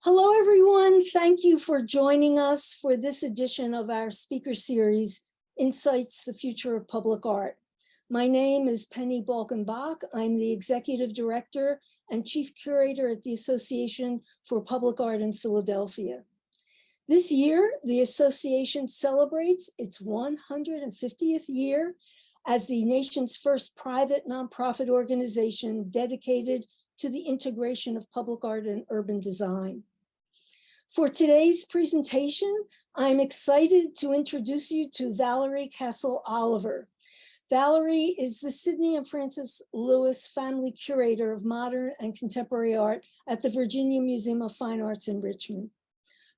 Hello, everyone. Thank you for joining us for this edition of our speaker series, Insights, the Future of Public Art. My name is Penny Balkenbach. I'm the Executive Director and Chief Curator at the Association for Public Art in Philadelphia. This year, the association celebrates its 150th year as the nation's first private nonprofit organization dedicated to the integration of public art and urban design. For today's presentation, I'm excited to introduce you to Valerie Cassel Oliver. Valerie is the Sidney and Francis Lewis Family Curator of Modern and Contemporary Art at the Virginia Museum of Fine Arts in Richmond.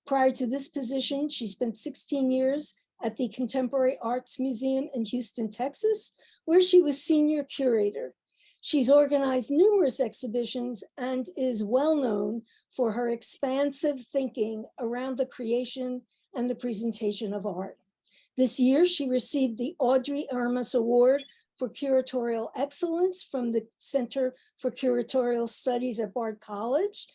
Prior to this position, she spent 16 years at the Contemporary Arts Museum in Houston, Texas, where she was Senior Curator. She's organized numerous exhibitions and is well known for her expansive thinking around the creation and the presentation of art. This year, she received the Audrey Ermas Award for Curatorial Excellence from the Center for Curatorial Studies at Bard College,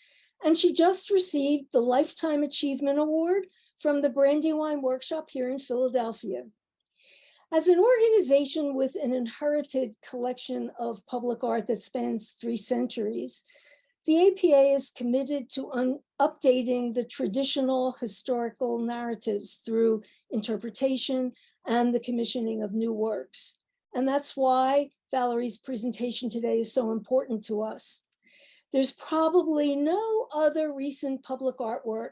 and she just received the Lifetime Achievement Award from the Brandywine Workshop here in Philadelphia. As an organization with an inherited collection of public art that spans 3 centuries, the APA is committed to updating the traditional historical narratives through interpretation and the commissioning of new works. And that's why Valerie's presentation today is so important to us. There's probably no other recent public artwork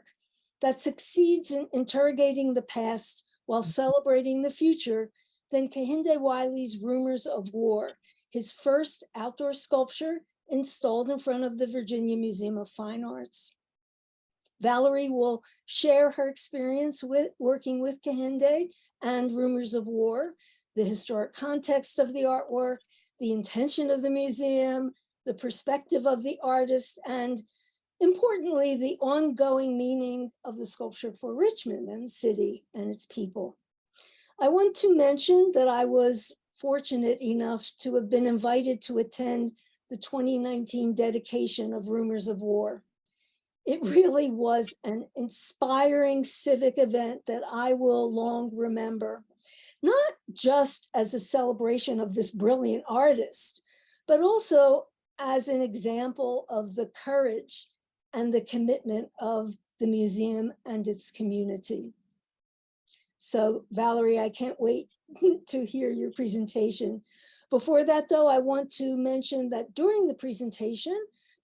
that succeeds in interrogating the past while celebrating the future than Kehinde Wiley's Rumors of War, his first outdoor sculpture installed in front of the Virginia Museum of Fine Arts. Valerie will share her experience with working with Kehinde and Rumors of War, the historic context of the artwork, the intention of the museum, the perspective of the artist, and importantly, the ongoing meaning of the sculpture for Richmond and the city and its people. I want to mention that I was fortunate enough to have been invited to attend the 2019 dedication of Rumors of War. It really was an inspiring civic event that I will long remember, not just as a celebration of this brilliant artist, but also as an example of the courage and the commitment of the museum and its community. So Valerie, I can't wait to hear your presentation. Before that though, I want to mention that during the presentation,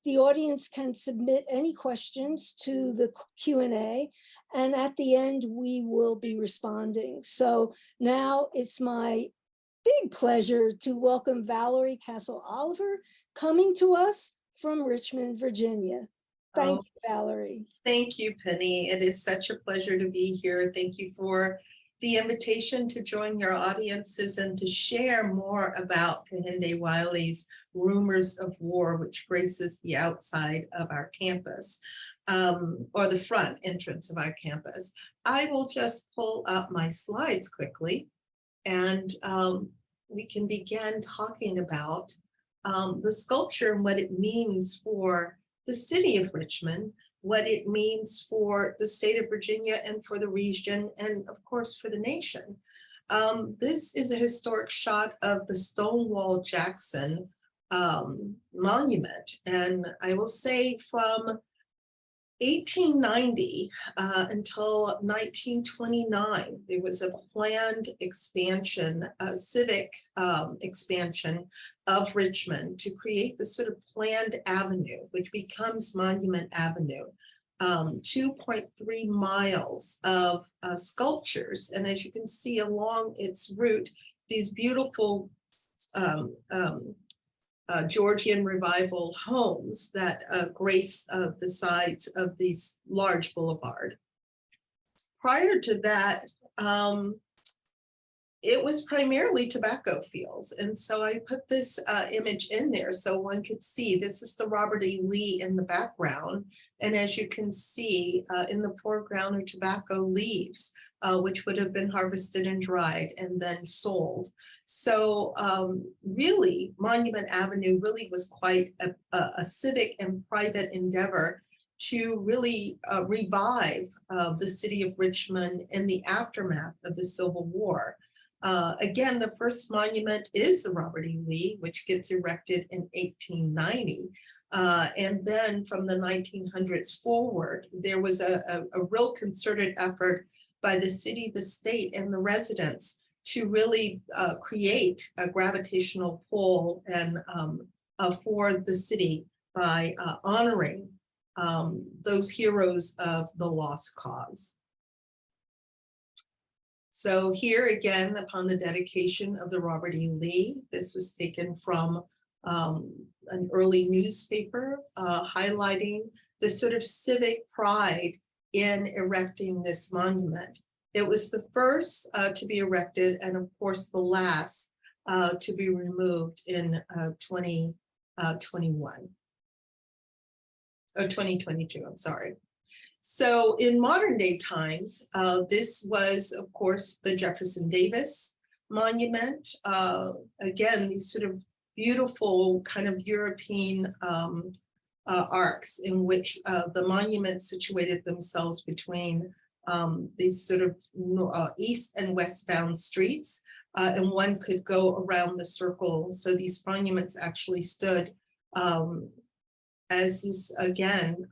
the audience can submit any questions to the Q&A, and at the end, we will be responding. So now it's my big pleasure to welcome Valerie Cassel Oliver, coming to us from Richmond, Virginia. Thank you, Valerie. Thank you, Penny. It is such a pleasure to be here. Thank you for the invitation to join your audiences and to share more about Kehinde Wiley's Rumors of War, which graces the outside of our campus, or the front entrance of our campus. I will just pull up my slides quickly, and we can begin talking about the sculpture and what it means for the city of Richmond, what it means for the state of Virginia and for the region, and of course for the nation. This is a historic shot of the Stonewall Jackson monument. And I will say from 1890 until 1929, there was a planned expansion, a civic expansion of Richmond to create this sort of planned avenue, which becomes Monument Avenue. 2.3 miles of sculptures. And as you can see along its route, these beautiful Georgian Revival homes that grace the sides of these large boulevard. Prior to that, it was primarily tobacco fields. And so I put this image in there so one could see. This is the Robert E. Lee in the background. And as you can see, in the foreground are tobacco leaves, which would have been harvested and dried and then sold. So really, Monument Avenue really was quite a civic and private endeavor to really revive the city of Richmond in the aftermath of the Civil War. Again, the first monument is the Robert E. Lee, which gets erected in 1890. And then from the 1900s forward, there was a real concerted effort by the city, the state, and the residents to really create a gravitational pull and for the city by honoring those heroes of the lost cause. So here again, upon the dedication of the Robert E. Lee, this was taken from an early newspaper highlighting the sort of civic pride in erecting this monument. It was the first to be erected, and of course the last to be removed in 2022, I'm sorry. So in modern day times, this was, of course, the Jefferson Davis Monument. Again, these sort of beautiful kind of European arcs in which the monuments situated themselves between these sort of east and westbound streets, and one could go around the circle. So these monuments actually stood as this, again,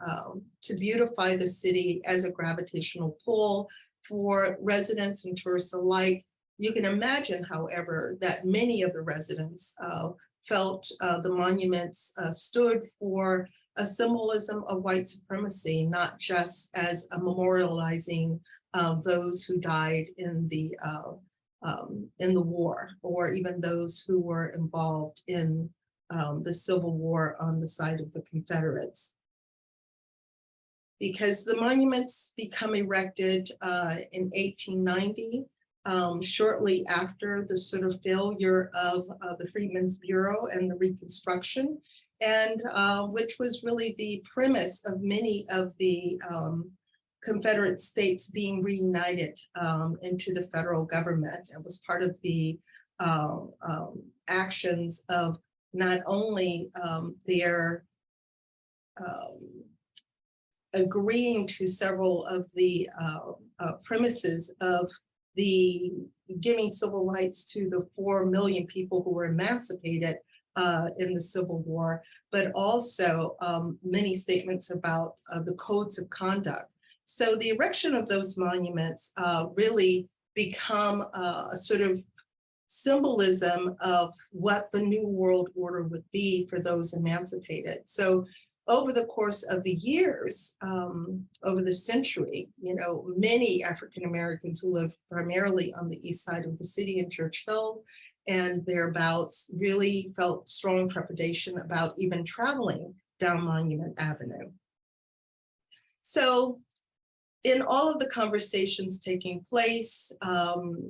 to beautify the city as a gravitational pull for residents and tourists alike. You can imagine, however, that many of the residents felt the monuments stood for a symbolism of white supremacy, not just as a memorializing those who died in the war, or even those who were involved in the Civil War on the side of the Confederates. Because the monuments become erected in 1890, shortly after the sort of failure of the Freedmen's Bureau and the Reconstruction, and which was really the premise of many of the Confederate states being reunited into the federal government. It was part of the actions of not only their agreeing to several of the premises of the giving civil rights to the 4 million people who were emancipated in the Civil War, but also many statements about the codes of conduct. So the erection of those monuments really become a sort of symbolism of what the new world order would be for those emancipated. So over the course of the years, over the century, you know, many African Americans who live primarily on the east side of the city in Church Hill and thereabouts really felt strong trepidation about even traveling down Monument Avenue. So in all of the conversations taking place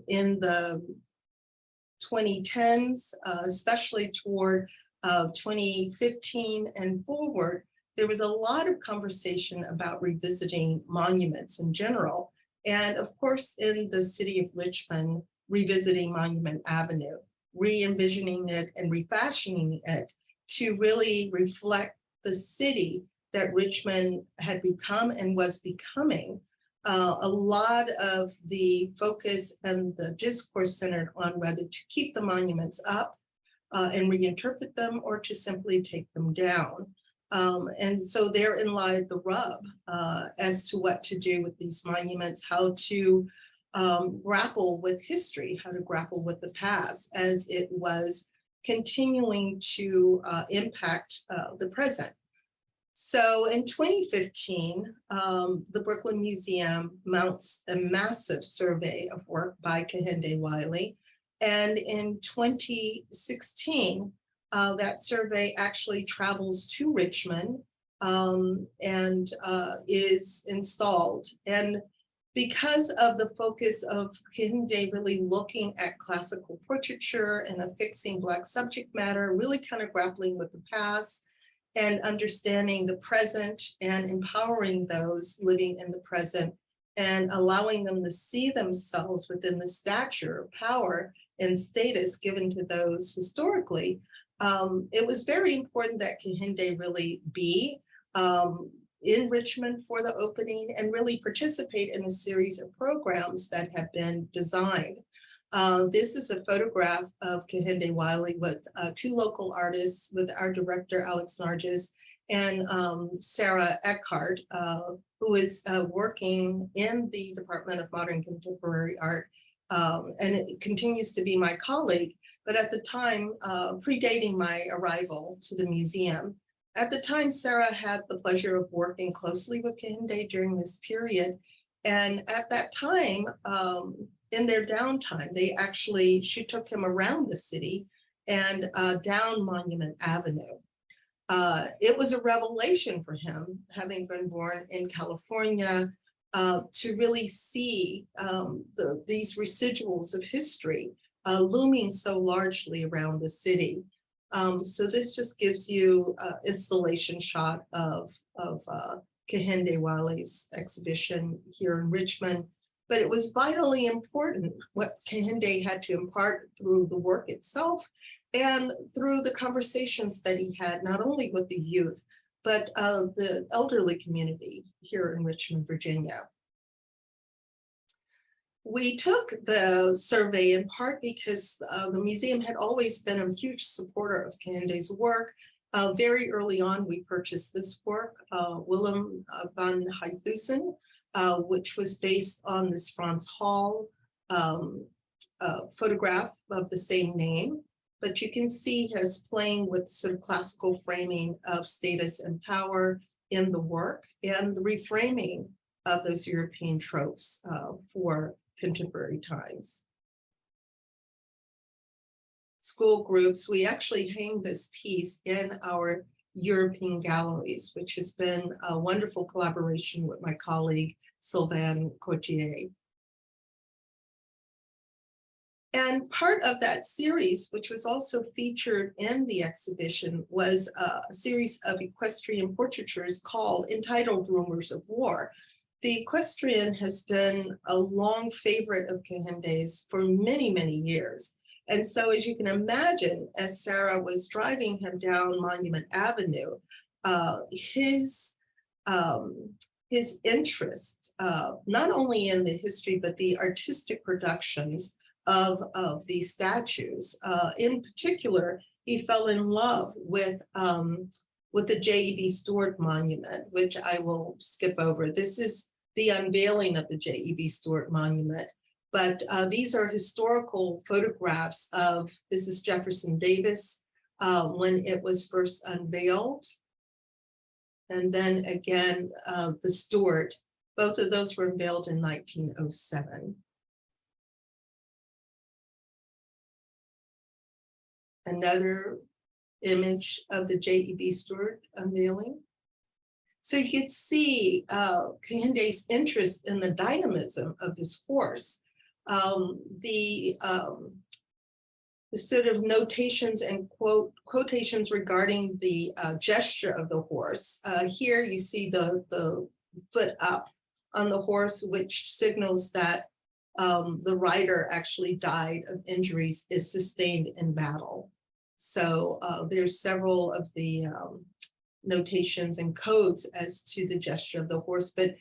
in the 2010s, especially toward 2015 and forward, there was a lot of conversation about revisiting monuments in general. And of course, in the city of Richmond, revisiting Monument Avenue, re-envisioning it and refashioning it to really reflect the city that Richmond had become and was becoming. A lot of the focus and the discourse centered on whether to keep the monuments up and reinterpret them or to simply take them down. And so therein lied the rub as to what to do with these monuments, how to grapple with history, how to grapple with the past as it was continuing to impact the present. So in 2015, the Brooklyn Museum mounts a massive survey of work by Kehinde Wiley. And in 2016, that survey actually travels to Richmond and is installed. And because of the focus of Kehinde really looking at classical portraiture and affixing Black subject matter, really kind of grappling with the past, and understanding the present and empowering those living in the present and allowing them to see themselves within the stature, power, and status given to those historically, it was very important that Kehinde really be in Richmond for the opening and really participate in a series of programs that have been designed. This is a photograph of Kehinde Wiley with two local artists, with our director, Alex Nargis, and Sarah Eckhart, who is working in the Department of Modern Contemporary Art, and it continues to be my colleague, but at the time, predating my arrival to the museum. At the time, Sarah had the pleasure of working closely with Kehinde during this period. And at that time, in their downtime, she took him around the city and down Monument Avenue. It was a revelation for him, having been born in California, to really see these residuals of history looming so largely around the city. So this just gives you an installation shot of Kehinde Wiley's exhibition here in Richmond. But it was vitally important what Kehinde had to impart through the work itself and through the conversations that he had, not only with the youth, but the elderly community here in Richmond, Virginia. We took the survey in part because the museum had always been a huge supporter of Kehinde's work. Very early on, we purchased this work, Willem van Huythusen, which was based on this Frans Hall photograph of the same name. But you can see his playing with sort of classical framing of status and power in the work and the reframing of those European tropes for contemporary times. School groups, we actually hang this piece in our European galleries, which has been a wonderful collaboration with my colleague, Sylvain Cotier. And part of that series, which was also featured in the exhibition, was a series of equestrian portraitures entitled Rumors of War. The equestrian has been a long favorite of Kehinde's for many, many years. And so as you can imagine, as Sarah was driving him down Monument Avenue, his interest, not only in the history, but the artistic productions of these statues. In particular, he fell in love with the J.E.B. Stuart Monument, which I will skip over. This is the unveiling of the J.E.B. Stuart Monument. But these are historical photographs this is Jefferson Davis when it was first unveiled. And then again, the Stuart, both of those were unveiled in 1907. Another image of the J.E.B. Stuart unveiling. So you could see Kehinde's interest in the dynamism of this horse, the sort of notations and quotations regarding the gesture of the horse. Here you see the foot up on the horse, which signals that the rider actually died of injuries sustained in battle. So there's several of the notations and codes as to the gesture of the horse, but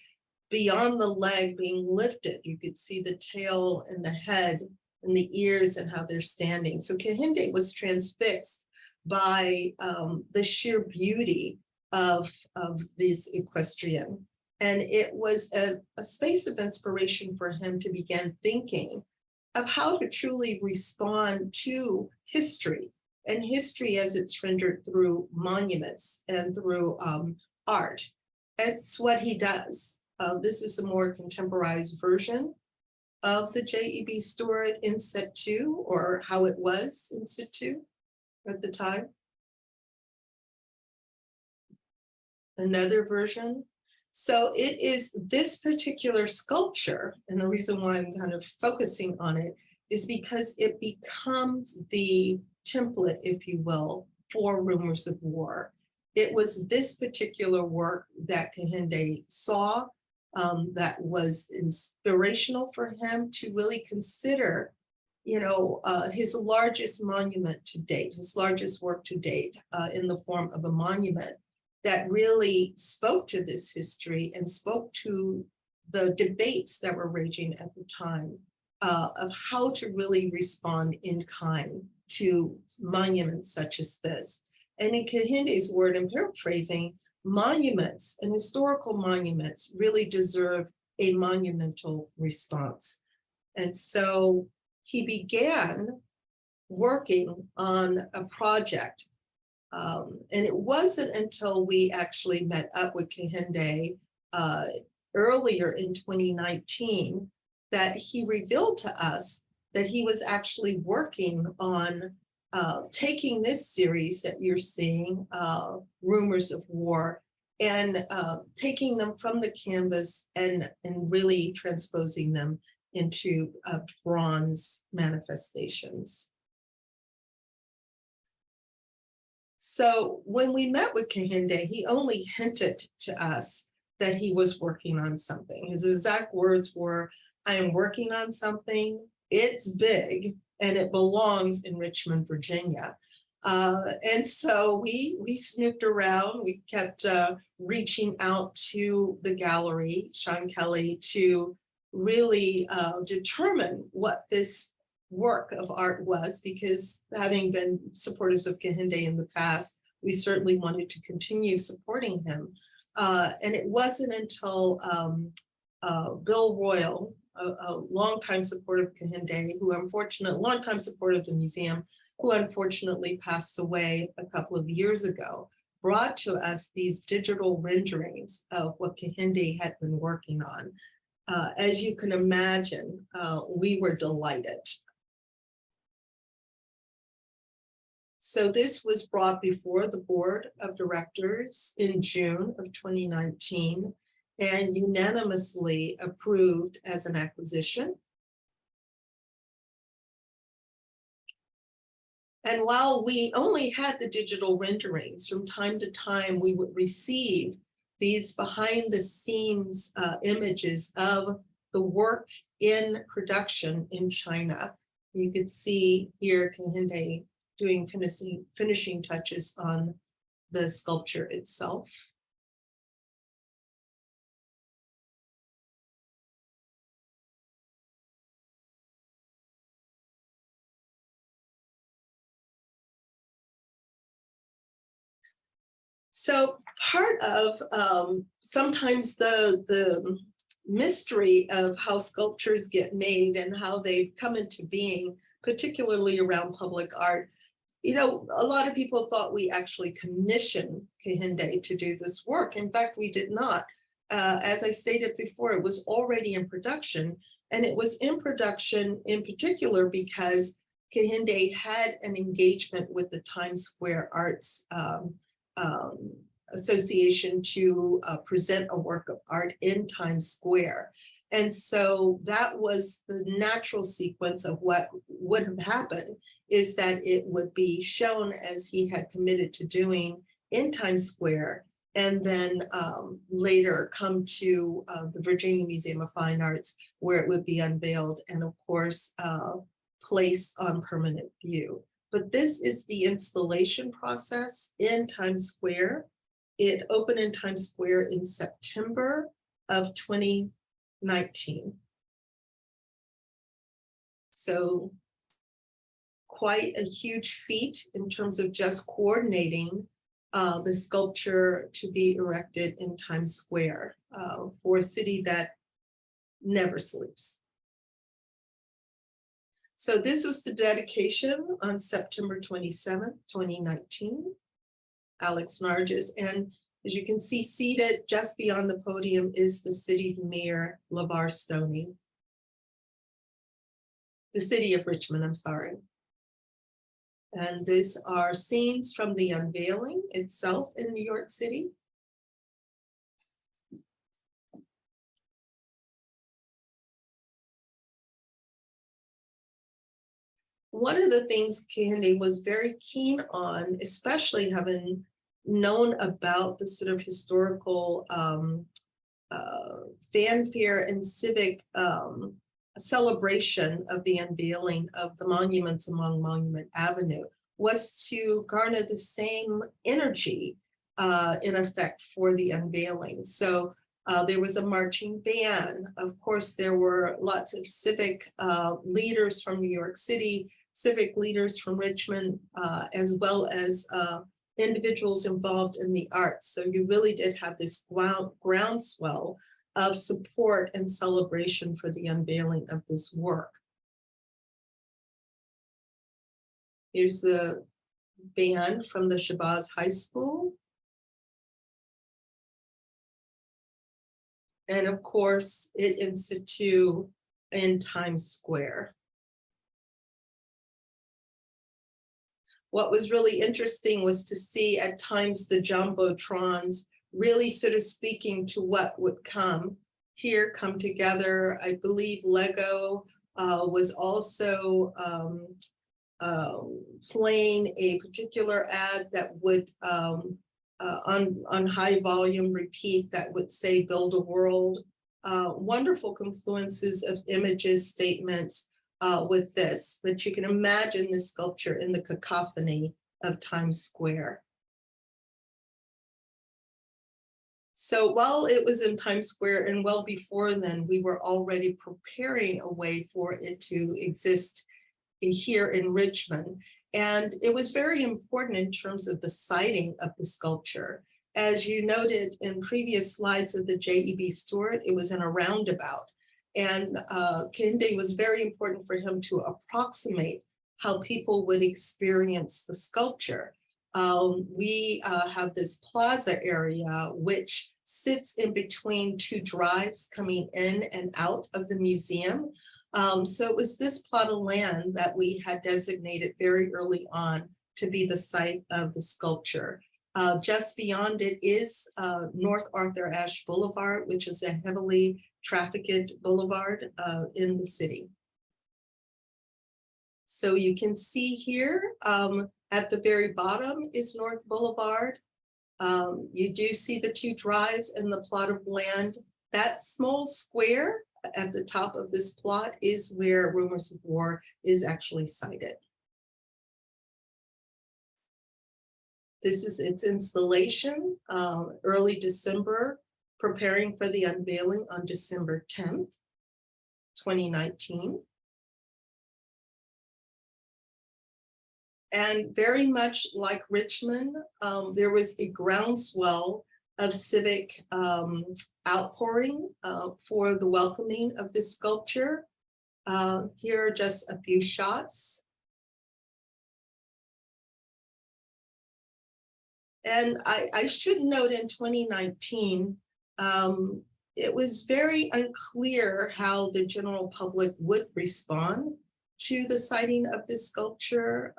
beyond the leg being lifted, you could see the tail and the head and the ears and how they're standing. So Kehinde was transfixed by the sheer beauty of this equestrian. And it was a space of inspiration for him to begin thinking of how to truly respond to history, and history as it's rendered through monuments and through art. It's what he does. This is a more contemporized version of the J.E.B. Stuart in situ, or how it was in situ at the time. Another version. So it is this particular sculpture, and the reason why I'm kind of focusing on it is because it becomes the template, if you will, for Rumors of War. It was this particular work that Kehinde saw that was inspirational for him to really consider, his largest monument to date, his largest work to date in the form of a monument. that really spoke to this history and spoke to the debates that were raging at the time of how to really respond in kind to monuments such as this. And in Kehinde's word, and paraphrasing, monuments and historical monuments really deserve a monumental response. And so he began working on a project. And it wasn't until we actually met up with Kehinde earlier in 2019 that he revealed to us that he was actually working on taking this series that you're seeing, Rumors of War, and taking them from the canvas and really transposing them into bronze manifestations. So when we met with Kehinde, he only hinted to us that he was working on something. His exact words were, "I am working on something, it's big, and it belongs in Richmond, Virginia." And so we snooped around, we kept reaching out to the gallery, Sean Kelly, to really determine what this work of art was, because having been supporters of Kehinde in the past, we certainly wanted to continue supporting him. And it wasn't until Bill Royal, a longtime supporter of Kehinde, longtime supporter of the museum, who unfortunately passed away a couple of years ago, brought to us these digital renderings of what Kehinde had been working on. As you can imagine, we were delighted. So this was brought before the board of directors in June of 2019 and unanimously approved as an acquisition. And while we only had the digital renderings, from time to time we would receive these behind the scenes images of the work in production in China. You could see here Kehinde doing finishing touches on the sculpture itself. So part of sometimes the mystery of how sculptures get made and how they come into being, particularly around public art, you know, a lot of people thought we actually commissioned Kehinde to do this work. In fact, we did not. As I stated before, it was already in production, and it was in production in particular because Kehinde had an engagement with the Times Square Arts Association to present a work of art in Times Square. And so that was the natural sequence of what would have happened, is that it would be shown as he had committed to doing in Times Square, and then later come to the Virginia Museum of Fine Arts, where it would be unveiled and of course placed on permanent view. But this is the installation process in Times Square. It opened in Times Square in September of 2019. So quite a huge feat in terms of just coordinating the sculpture to be erected in Times Square for a city that never sleeps. So this was the dedication on September 27th, 2019. Alex Nargis, and as you can see, seated just beyond the podium is the city's mayor, LeVar Stoney. The city of Richmond, I'm sorry. And these are scenes from the unveiling itself in New York City. One of the things Kehinde was very keen on, especially having known about the sort of historical fanfare and civic celebration of the unveiling of the monuments along Monument Avenue, was to garner the same energy in effect for the unveiling. So there was a marching band. Of course, there were lots of civic leaders from New York City, civic leaders from Richmond, as well as individuals involved in the arts. So you really did have this groundswell of support and celebration for the unveiling of this work. Here's the band from the Shabazz High School. And of course, it institute in Times Square. What was really interesting was to see at times the jumbotrons really sort of speaking to what would come together. I believe Lego was also playing a particular ad that would on high volume repeat that would say build a world. Wonderful confluences of images, statements with this, but you can imagine this sculpture in the cacophony of Times Square. So while it was in Times Square and well before then, we were already preparing a way for it to exist here in Richmond. And it was very important in terms of the siting of the sculpture. As you noted in previous slides of the J.E.B. Stewart, it was in a roundabout. And Kehinde was very important for him to approximate how people would experience the sculpture. We have this plaza area, which sits in between two drives coming in and out of the museum. So it was this plot of land that we had designated very early on to be the site of the sculpture. Just beyond it is North Arthur Ashe Boulevard, which is a heavily trafficked boulevard in the city. So you can see here at the very bottom is North Boulevard. You do see the two drives and the plot of land. That small square at the top of this plot is where Rumors of War is actually sited. This is its installation, early December, preparing for the unveiling on December 10th, 2019. And very much like Richmond, there was a groundswell of civic outpouring for the welcoming of this sculpture. Here are just a few shots. And I should note in 2019, it was very unclear how the general public would respond to the sighting of this sculpture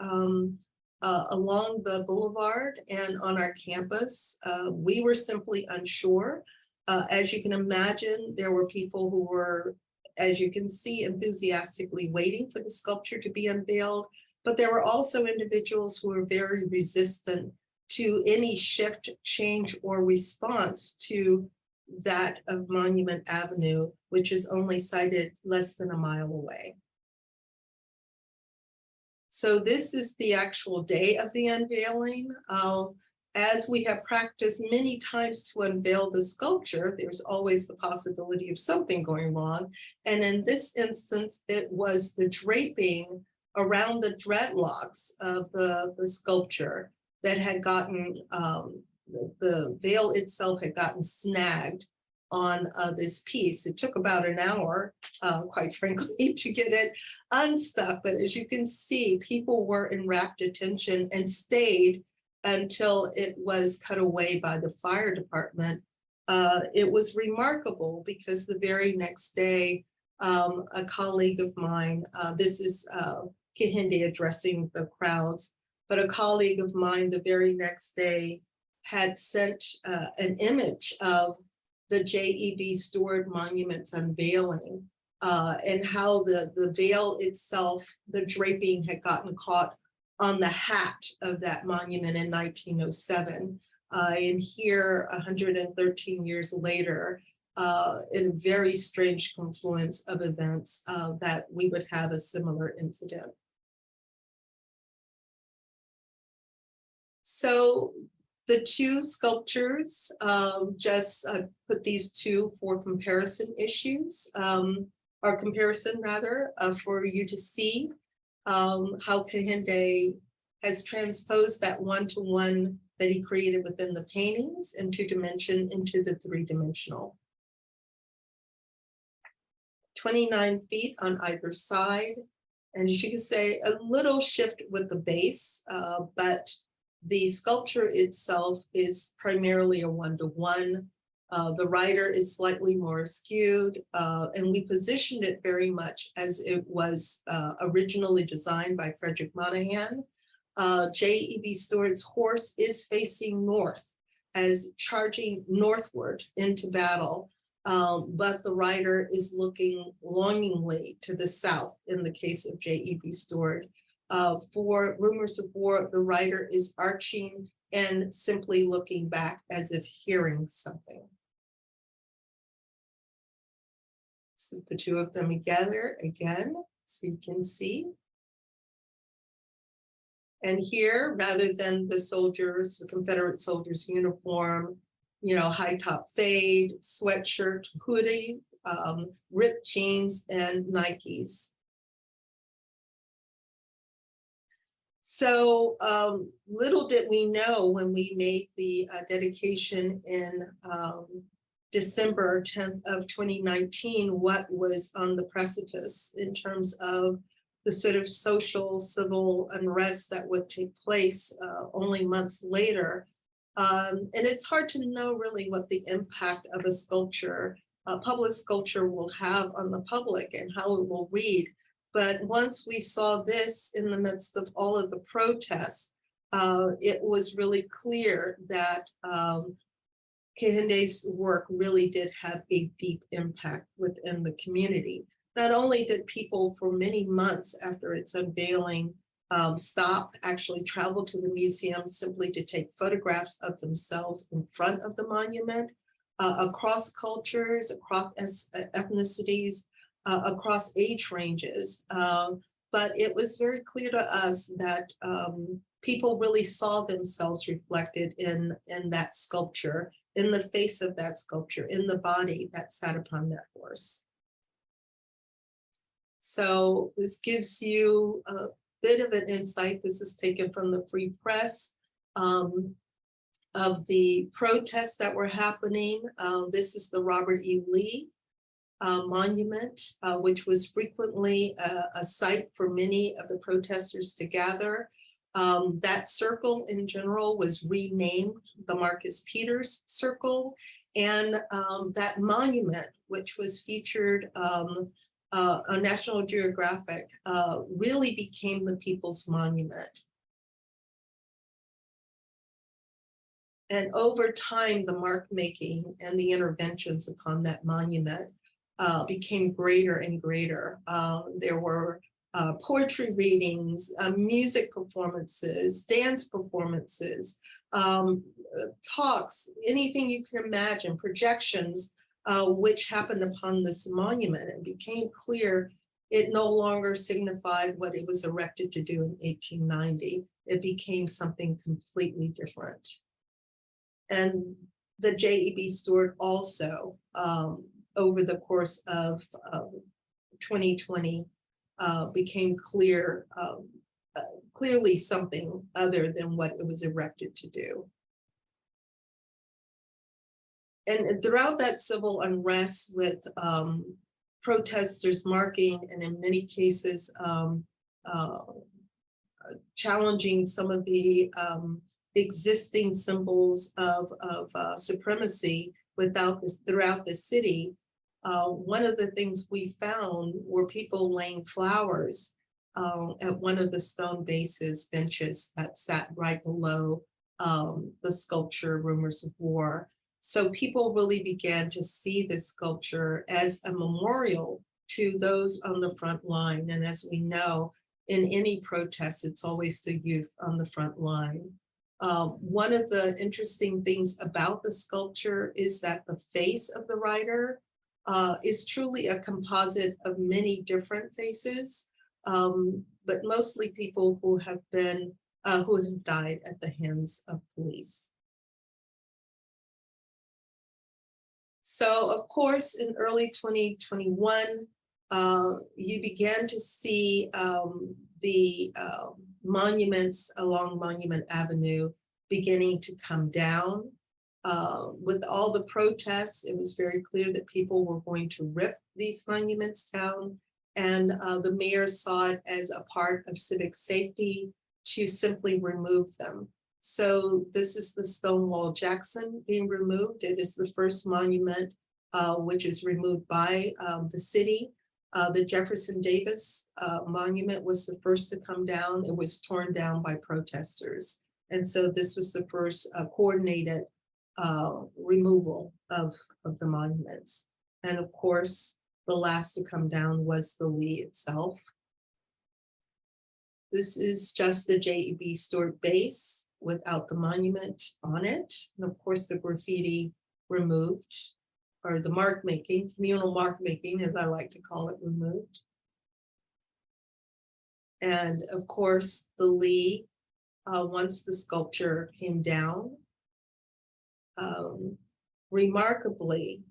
along the boulevard and on our campus. We were simply unsure. As you can imagine, there were people who were, as you can see, enthusiastically waiting for the sculpture to be unveiled, but there were also individuals who were very resistant to any shift, change, or response to that of Monument Avenue, which is only sited less than a mile away. So this is the actual day of the unveiling. As we have practiced many times to unveil the sculpture, there's always the possibility of something going wrong. And in this instance, it was the draping around the dreadlocks of the sculpture that had gotten, the veil itself had gotten snagged on this piece. It took about an hour, quite frankly, to get it unstuck. But as you can see, people were in rapt attention and stayed until it was cut away by the fire department. It was remarkable because the very next day, a colleague of mine, this is Kehinde addressing the crowds, but a colleague of mine the very next day had sent an image of the J.E.B. Stewart Monument's unveiling and how the veil itself, the draping had gotten caught on the hat of that monument in 1907. And here, 113 years later, in a very strange confluence of events, that we would have a similar incident. So The two sculptures, just put these two for comparison issues, or comparison rather, for you to see how Kehinde has transposed that one-to-one that he created within the paintings in 2-dimension into the 3-dimensional. 29 feet on either side. And as you can say, a little shift with the base, but the sculpture itself is primarily a 1-to-1. The rider is slightly more skewed, and we positioned it very much as it was originally designed by Frederick Monahan. J.E.B. Stuart's horse is facing north as charging northward into battle, but the rider is looking longingly to the south in the case of J.E.B. Stuart. For Rumors of War, the rider is arching and simply looking back as if hearing something. So the two of them together again, so you can see. And here, rather than the soldiers, the Confederate soldiers' uniform, you know, high top fade, sweatshirt, hoodie, ripped jeans, and Nikes. So little did we know when we made the dedication in December 10th of 2019, what was on the precipice in terms of the sort of social, civil unrest that would take place only months later. And it's hard to know really what the impact of a sculpture, public sculpture, will have on the public and how it will read. But once we saw this in the midst of all of the protests, it was really clear that Kehinde's work really did have a deep impact within the community. Not only did people for many months after its unveiling stop, actually travel to the museum simply to take photographs of themselves in front of the monument, across cultures, across ethnicities, across age ranges. But it was very clear to us that people really saw themselves reflected in that sculpture, in the face of that sculpture, in the body that sat upon that horse. So this gives you a bit of an insight. This is taken from the Free Press of the protests that were happening. This is the Robert E. Lee monument, which was frequently a site for many of the protesters to gather. That circle in general was renamed the Marcus Peters Circle, and that monument, which was featured on National Geographic, really became the People's Monument. And over time, the mark making and the interventions upon that monument became greater and greater. There were poetry readings, music performances, dance performances, talks, anything you can imagine, projections, which happened upon this monument. It became clear it no longer signified what it was erected to do in 1890. It became something completely different. And the J.E.B. Stuart also, over the course of 2020, became clearly something other than what it was erected to do. And throughout that civil unrest with protesters marking and in many cases challenging some of the existing symbols of supremacy throughout the city, one of the things we found were people laying flowers at one of the stone benches that sat right below the sculpture Rumors of War. So people really began to see this sculpture as a memorial to those on the front line. And as we know, in any protest, it's always the youth on the front line. One of the interesting things about the sculpture is that the face of the rider is truly a composite of many different faces, but mostly people who have died at the hands of police. So of course, in early 2021, you began to see the monuments along Monument Avenue beginning to come down. With all the protests, it was very clear that people were going to rip these monuments down. And the mayor saw it as a part of civic safety to simply remove them. So this is the Stonewall Jackson being removed. It is the first monument which is removed by the city. The Jefferson Davis monument was the first to come down. It was torn down by protesters. And so this was the first coordinated removal of the monuments. And of course, the last to come down was the Lee itself. This is just the J.E.B. Stewart base without the monument on it. And of course, the graffiti removed, or the mark making, communal mark making, as I like to call it, removed. And of course, the Lee, once the sculpture came down, remarkably,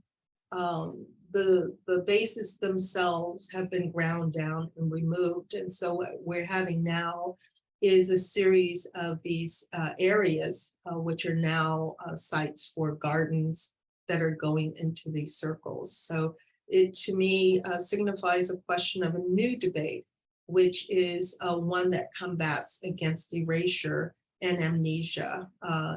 the bases themselves have been ground down and removed. And so what we're having now is a series of these areas, which are now sites for gardens that are going into these circles. So it, to me, signifies a question of a new debate, which is one that combats against erasure and amnesia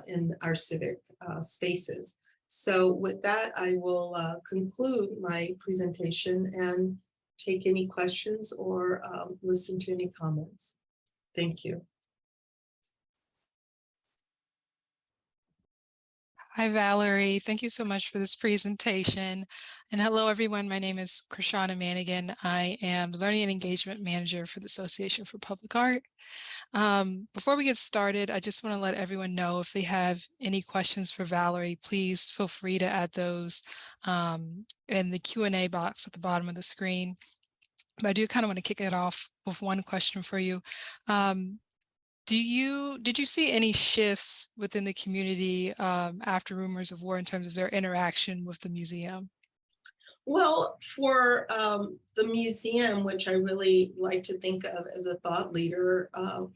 in our civic spaces. So with that, I will conclude my presentation and take any questions or listen to any comments. Thank you. Hi, Valerie. Thank you so much for this presentation. And hello, everyone. My name is Krishana Manigan. I am the Learning and Engagement Manager for the Association for Public Art. Before we get started, I just want to let everyone know if they have any questions for Valerie, please feel free to add those in the Q&A box at the bottom of the screen. But I do kind of want to kick it off with one question for you. Did you see any shifts within the community after Rumors of War in terms of their interaction with the museum? Well, for the museum, which I really like to think of as a thought leader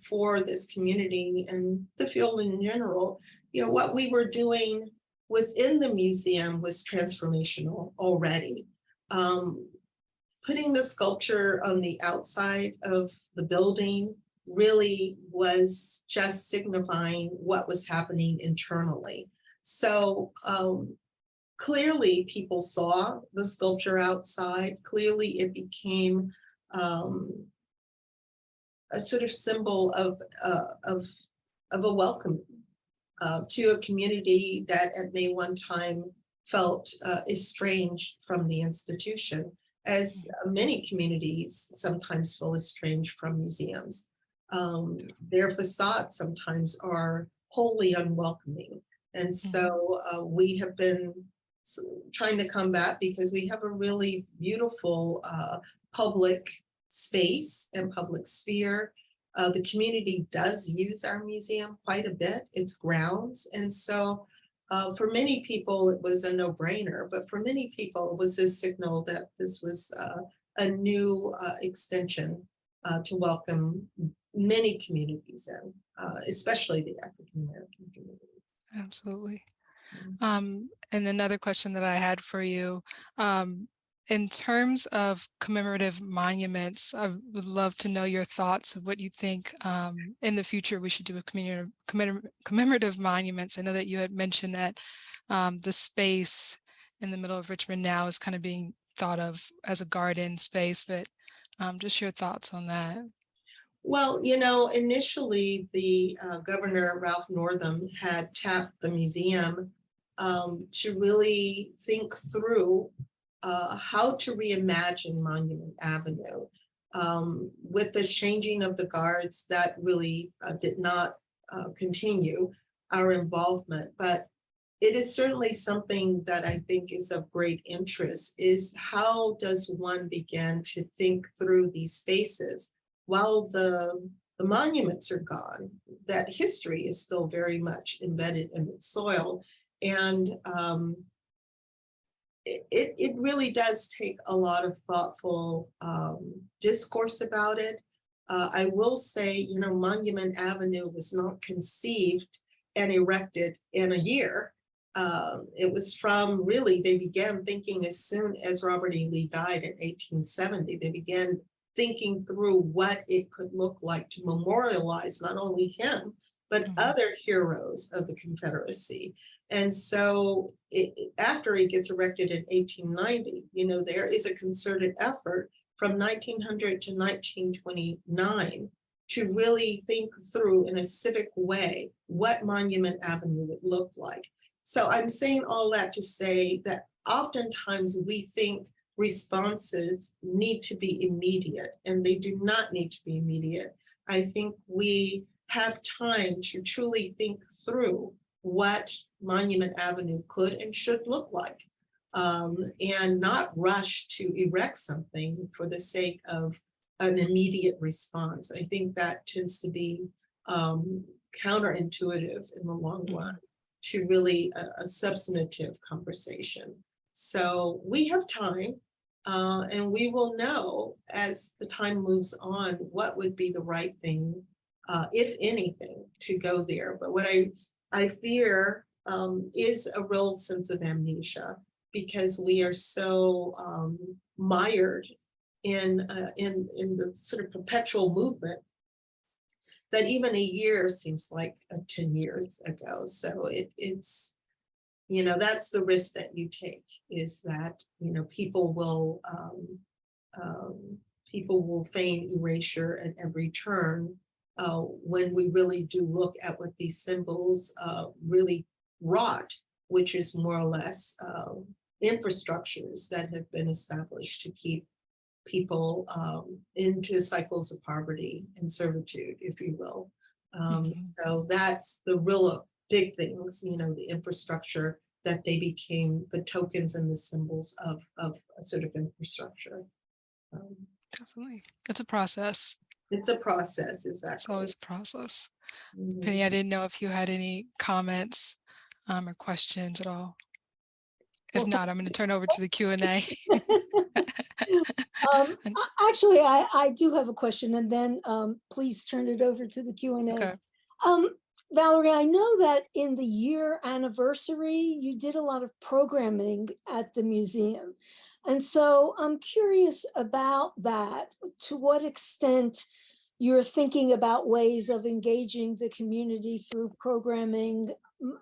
for this community and the field in general, you know, what we were doing within the museum was transformational already. Putting the sculpture on the outside of the building really was just signifying what was happening internally. So clearly people saw the sculpture outside. Clearly it became a sort of symbol of a welcome to a community that at one time felt estranged from the institution, as many communities sometimes feel estranged from museums. Their facades sometimes are wholly unwelcoming. And so we have been trying to combat, because we have a really beautiful public space and public sphere. The community does use our museum quite a bit, its grounds. And so for many people, it was a no-brainer, but for many people, it was a signal that this was a new extension to welcome many communities in, especially the African-American community. Absolutely. And another question that I had for you, in terms of commemorative monuments, I would love to know your thoughts of what you think in the future we should do with commemorative monuments. I know that you had mentioned that the space in the middle of Richmond now is kind of being thought of as a garden space, but just your thoughts on that. Well, you know, initially the Governor Ralph Northam had tapped the museum to really think through how to reimagine Monument Avenue. With the changing of the guards, that really did not continue our involvement, but it is certainly something that I think is of great interest, is how does one begin to think through these spaces while the monuments are gone, that history is still very much embedded in its soil. And it really does take a lot of thoughtful discourse about it. I will say, you know, Monument Avenue was not conceived and erected in a year. It was from really, they began thinking as soon as Robert E. Lee died in 1870, they began thinking through what it could look like to memorialize not only him, but other heroes of the Confederacy. And so after it gets erected in 1890, you know, there is a concerted effort from 1900 to 1929 to really think through in a civic way what Monument Avenue would look like. So I'm saying all that to say that oftentimes we think responses need to be immediate, and they do not need to be immediate. I think we have time to truly think through what Monument Avenue could and should look like, and not rush to erect something for the sake of an immediate response. I think that tends to be counterintuitive in the long run to really a substantive conversation. So we have time, and we will know as the time moves on what would be the right thing, if anything, to go there. But what I fear is a real sense of amnesia, because we are so mired in the sort of perpetual movement that even a year seems like 10 years ago. So it's, you know, that's the risk that you take, is that, you know, people will feign erasure at every turn, when we really do look at what these symbols really wrought, which is more or less infrastructures that have been established to keep people into cycles of poverty and servitude, if you will. So that's the real big things, you know, the infrastructure, that they became the tokens and the symbols of a sort of infrastructure. Definitely. It's a process. It's a process, exactly. It's always a process. Mhm. Penny, I didn't know if you had any comments or questions at all. If Well, not, I'm going to turn over to the Q&A. Actually, I do have a question, and then please turn it over to the Q&A. Okay. Valerie, I know that in the year anniversary, you did a lot of programming at the museum. And so I'm curious about that, to what extent you're thinking about ways of engaging the community through programming.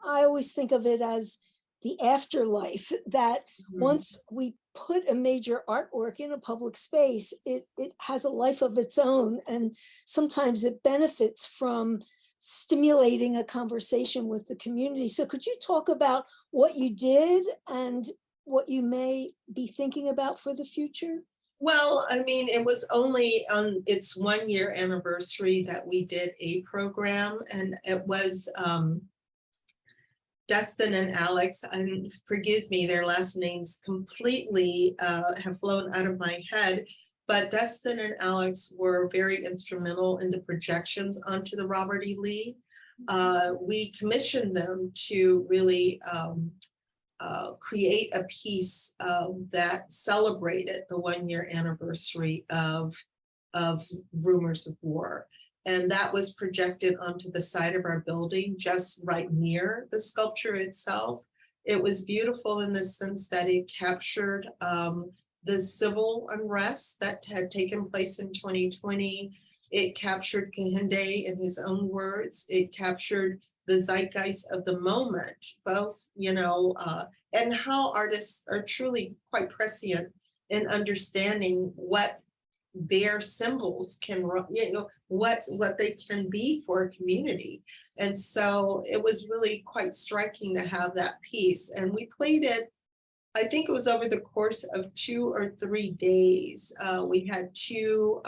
I always think of it as the afterlife, that once we put a major artwork in a public space, it has a life of its own, and sometimes it benefits from stimulating a conversation with the community. So could you talk about what you did and what you may be thinking about for the future? Well, I mean, it was only on its 1 year anniversary that we did a program, and it was Dustin and Alex, and forgive me, their last names completely have flown out of my head, but Dustin and Alex were very instrumental in the projections onto the Robert E. Lee. We commissioned them to really create a piece that celebrated the 1 year anniversary of Rumors of War. And that was projected onto the side of our building, just right near the sculpture itself. It was beautiful in the sense that it captured the civil unrest that had taken place in 2020. It captured Kehinde in his own words. It captured the zeitgeist of the moment, both, you know, and how artists are truly quite prescient in understanding what their symbols can, you know, what they can be for a community. And so it was really quite striking to have that piece. And we played it, I think it was over the course of 2 or 3 days. We had two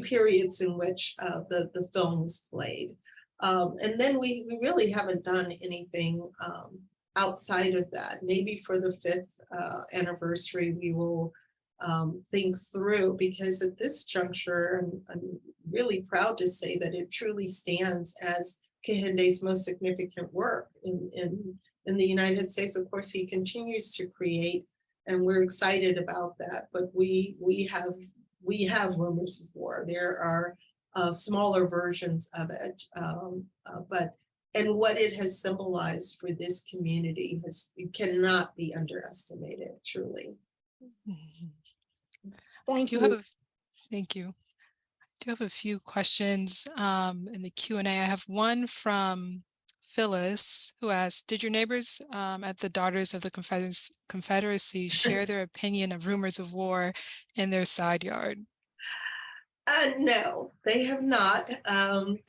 periods in which the film was played. And then we really haven't done anything outside of that. Maybe for the 5th anniversary, we will think through, because at this juncture, I'm really proud to say that it truly stands as Kehinde's most significant work in in the United States. Of course, he continues to create, and we're excited about that. But we have rumors of war. There are smaller versions of it, and what it has symbolized for this community it cannot be underestimated, truly. Thank Do you you. have a, thank you. I do have a few questions in the Q&A. I have one from Phyllis, who asked, did your neighbors at the Daughters of the Confederacy share their opinion of rumors of war in their side yard? No, they have not.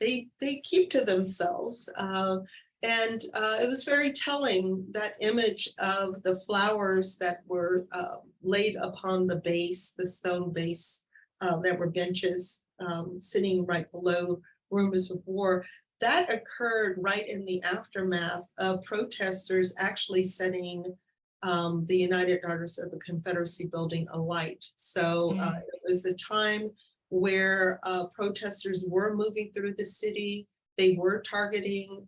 They keep to themselves. And it was very telling, that image of the flowers that were laid upon the base, the stone base, that were benches sitting right below rumors of war. That occurred right in the aftermath of protesters actually setting the United Daughters of the Confederacy building alight. So it was a time where protesters were moving through the city. They were targeting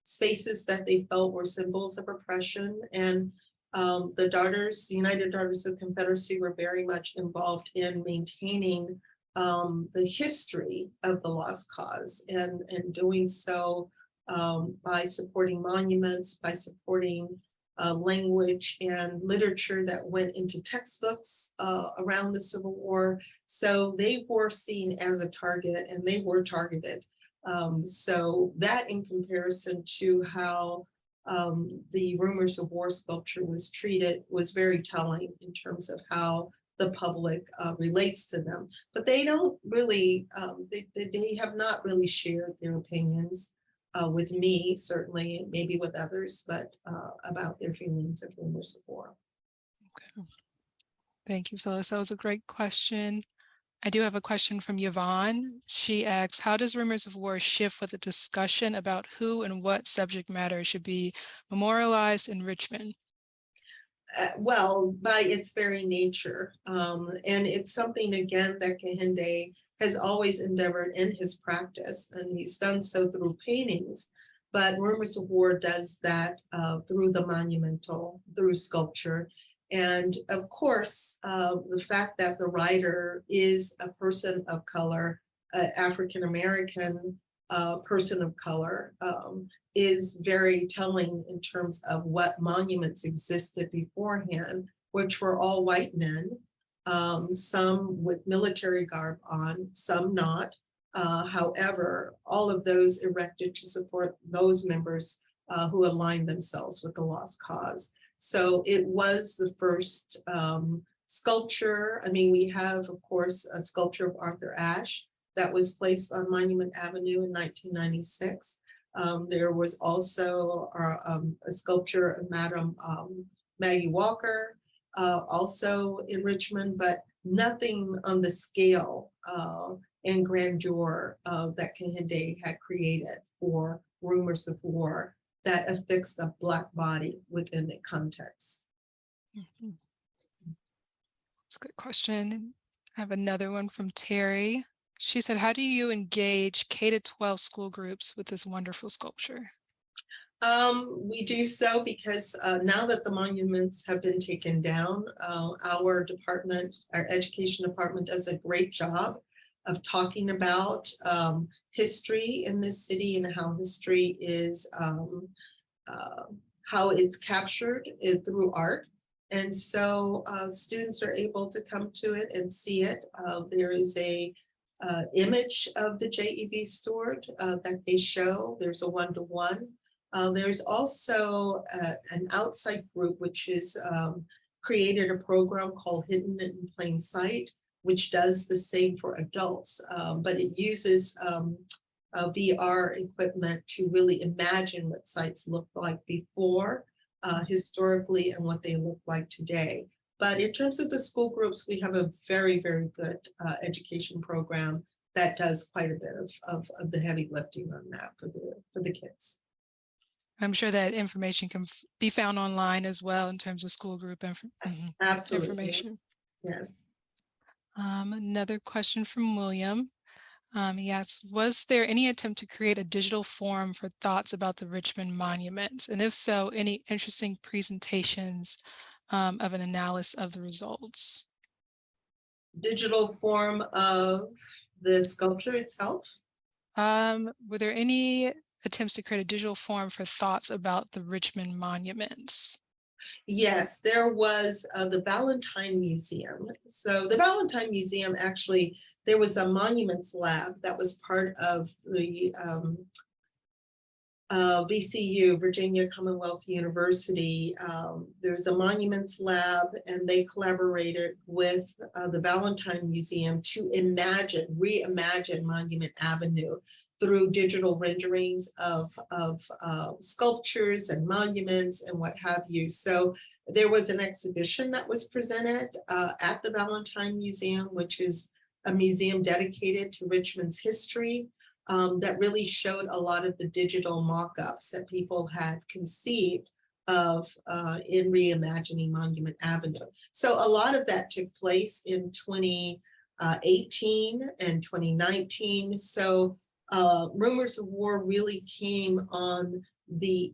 spaces that they felt were symbols of oppression. And the United Daughters of the Confederacy were very much involved in maintaining the history of the lost cause, and doing so by supporting monuments, by supporting language and literature that went into textbooks around the Civil War. So they were seen as a target, and they were targeted. So that, in comparison to how the rumors of war sculpture was treated, was very telling in terms of how the public relates to them. But they don't really, they have not really shared their opinions with me, certainly, and maybe with others, but about their feelings of rumors of war. Okay. Thank you, Phyllis. That was a great question. I do have a question from Yvonne. She asks, how does rumors of war shift with the discussion about who and what subject matter should be memorialized in Richmond? Well, by its very nature. And it's something, again, that Kehinde has always endeavored in his practice, and he's done so through paintings. But Rumors of War does that through the monumental, through sculpture. And of course, the fact that the writer is a person of color, African-American person of color, is very telling in terms of what monuments existed beforehand, which were all white men, some with military garb on, some not. However, all of those erected to support those members who aligned themselves with the lost cause. So it was the first sculpture. I mean, we have, of course, a sculpture of Arthur Ashe that was placed on Monument Avenue in 1996. There was also a sculpture of Madam Maggie Walker, also in Richmond, but nothing on the scale and grandeur that Kehinde had created for Rumors of War that affixed a Black body within the context. Mm-hmm. That's a good question. I have another one from Terry. She said, how do you engage K-12 school groups with this wonderful sculpture? We do so because now that the monuments have been taken down, our department, our education department, does a great job of talking about history in this city and how history is, how it's captured through art. And so students are able to come to it and see it. There is a image of the JEB Stewart that they show. There's a one-to-one. There's also an outside group which is created a program called Hidden in Plain Sight, which does the same for adults, but it uses VR equipment to really imagine what sites looked like before historically and what they look like today. But in terms of the school groups, we have a very, very good education program that does quite a bit of the heavy lifting on that for the kids. I'm sure that information can be found online as well in terms of school group Absolutely. information. Yes. Another question from William. He asks, was there any attempt to create a digital forum for thoughts about the Richmond monuments? And if so, any interesting presentations of an analysis of the results? Digital form of the sculpture itself? Were there any attempts to create a digital forum for thoughts about the Richmond monuments? Yes, there was the Valentine Museum. So the Valentine Museum, actually, there was a monuments lab that was part of the VCU, Virginia Commonwealth University. There's a monuments lab, and they collaborated with the Valentine Museum to reimagine Monument Avenue through digital renderings of sculptures and monuments and what have you. So there was an exhibition that was presented at the Valentine Museum, which is a museum dedicated to Richmond's history. That really showed a lot of the digital mock-ups that people had conceived of in reimagining Monument Avenue. So a lot of that took place in 2018 and 2019. So Rumors of War really came on the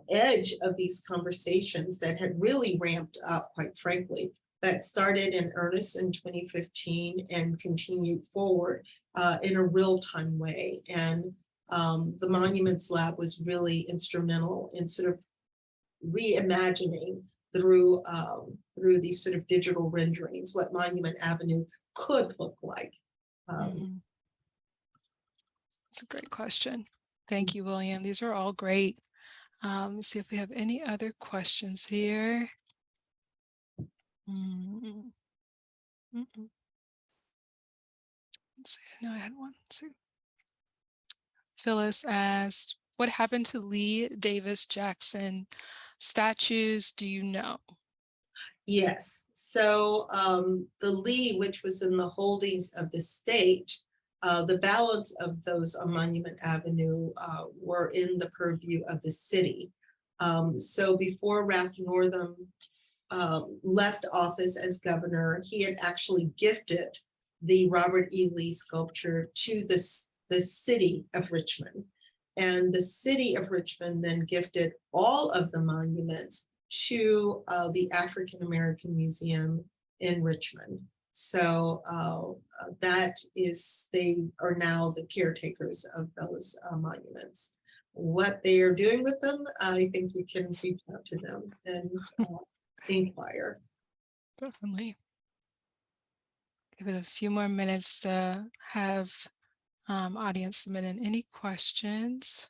edge of these conversations that had really ramped up, quite frankly, that started in earnest in 2015 and continued forward in a real-time way. And the Monuments Lab was really instrumental in sort of reimagining through these sort of digital renderings what Monument Avenue could look like. That's a great question. Thank you, William. These are all great. Let's see if we have any other questions here. Let's see, I know I had one. Let's see. Phyllis asked, what happened to Lee Davis Jackson statues? Do you know? Yes, so the Lee, which was in the holdings of the state, the balance of those on Monument Avenue were in the purview of the city. So before Ralph Northam left office as governor, he had actually gifted the Robert E. Lee sculpture to the city of Richmond. And the city of Richmond then gifted all of the monuments to the African American Museum in Richmond. So they are now the caretakers of those monuments. What they are doing with them, I think we can reach out to them and inquire. Definitely. Give it a few more minutes to have audience submit in any questions.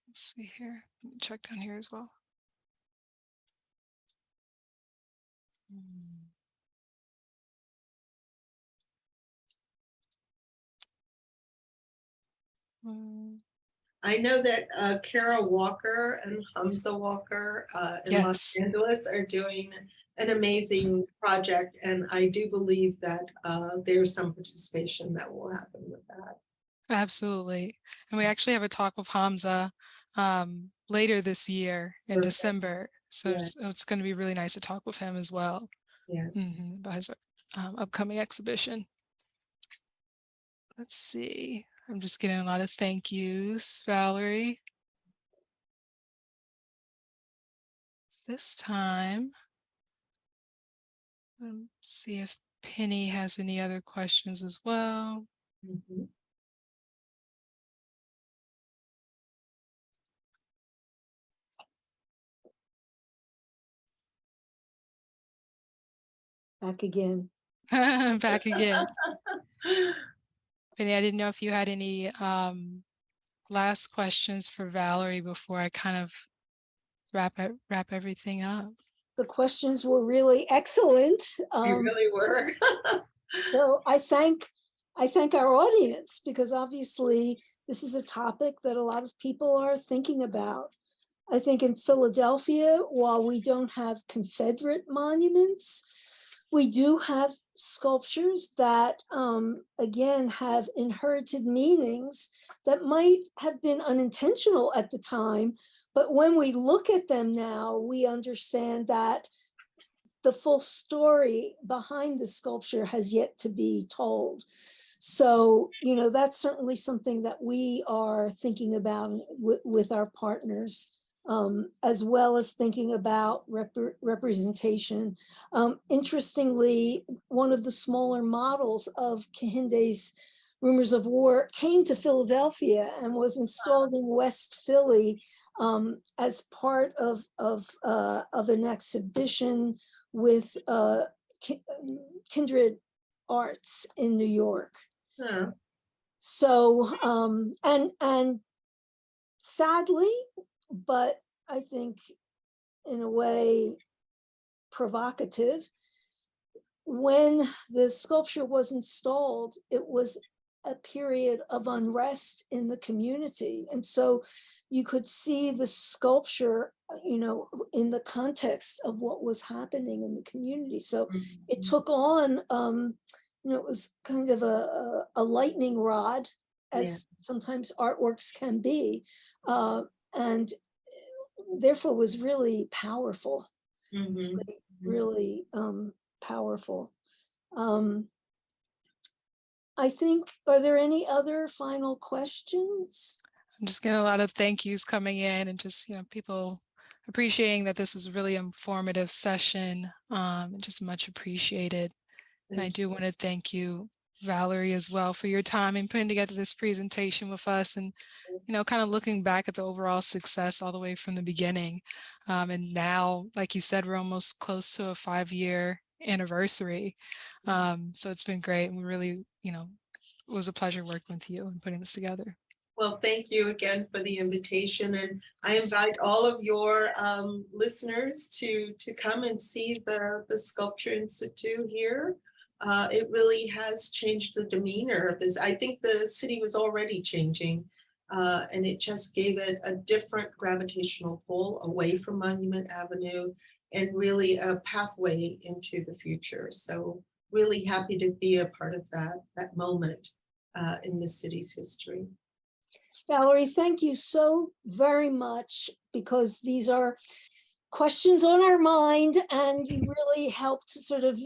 Let's see here. Let me check down here as well. I know that Kara Walker and Hamza Walker in Los Angeles are doing an amazing project, and I do believe that there's some participation that will happen with that. Absolutely. And we actually have a talk with Hamza later this year in December. So it's going to be really nice to talk with him as well. Yes. About his upcoming exhibition. Let's see. I'm just getting a lot of thank yous, Valerie. This time, let's see if Penny has any other questions as well. Back again. Back again. Penny, I didn't know if you had any last questions for Valerie before I kind of wrap everything up. The questions were really excellent. They really were. So I thank our audience, because obviously this is a topic that a lot of people are thinking about. I think in Philadelphia, while we don't have Confederate monuments, we do have sculptures that, again, have inherited meanings that might have been unintentional at the time. But when we look at them now, we understand that the full story behind the sculpture has yet to be told. So, that's certainly something that we are thinking about with our partners, as well as thinking about representation. Interestingly, one of the smaller models of Kehinde's Rumors of War came to Philadelphia and was installed in West Philly as part of an exhibition with Kindred Arts in New York. Huh. So, and sadly, but I think in a way provocative, when the sculpture was installed, it was a period of unrest in the community. And so you could see the sculpture, in the context of what was happening in the community. So it took on, it was kind of a lightning rod, as sometimes artworks can be, and therefore was really powerful, really powerful. I think, are there any other final questions? I'm just getting a lot of thank yous coming in, and just, people appreciating that this was a really informative session, and just much appreciated. And I do want to thank you, Valerie, as well, for your time and putting together this presentation with us, and kind of looking back at the overall success all the way from the beginning. And now, like you said, we're almost close to a 5-year anniversary. So it's been great. And we really, it was a pleasure working with you and putting this together. Well, thank you again for the invitation, and I invite all of your listeners to come and see the Sculpture Institute here. It really has changed the demeanor of this. I think the city was already changing, and it just gave it a different gravitational pull away from Monument Avenue and really a pathway into the future. So really happy to be a part of that moment in the city's history. Valerie, thank you so very much, because these are questions on our mind, and you really helped to sort of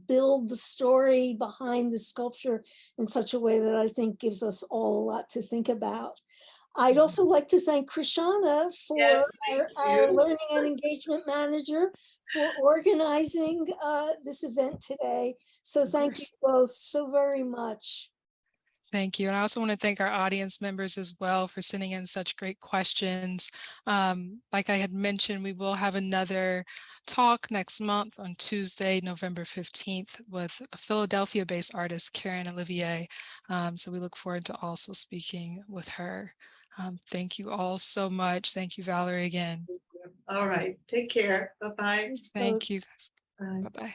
build the story behind the sculpture in such a way that I think gives us all a lot to think about. I'd also like to thank Krishana for our learning and engagement manager for organizing this event today. So thank you both so very much. Thank you. And I also want to thank our audience members as well for sending in such great questions. Like I had mentioned, we will have another talk next month on Tuesday, November 15th, with a Philadelphia-based artist, Karen Olivier. So we look forward to also speaking with her. Thank you all so much. Thank you, Valerie, again. All right. Take care. Bye-bye. Thank you. Bye. Bye-bye.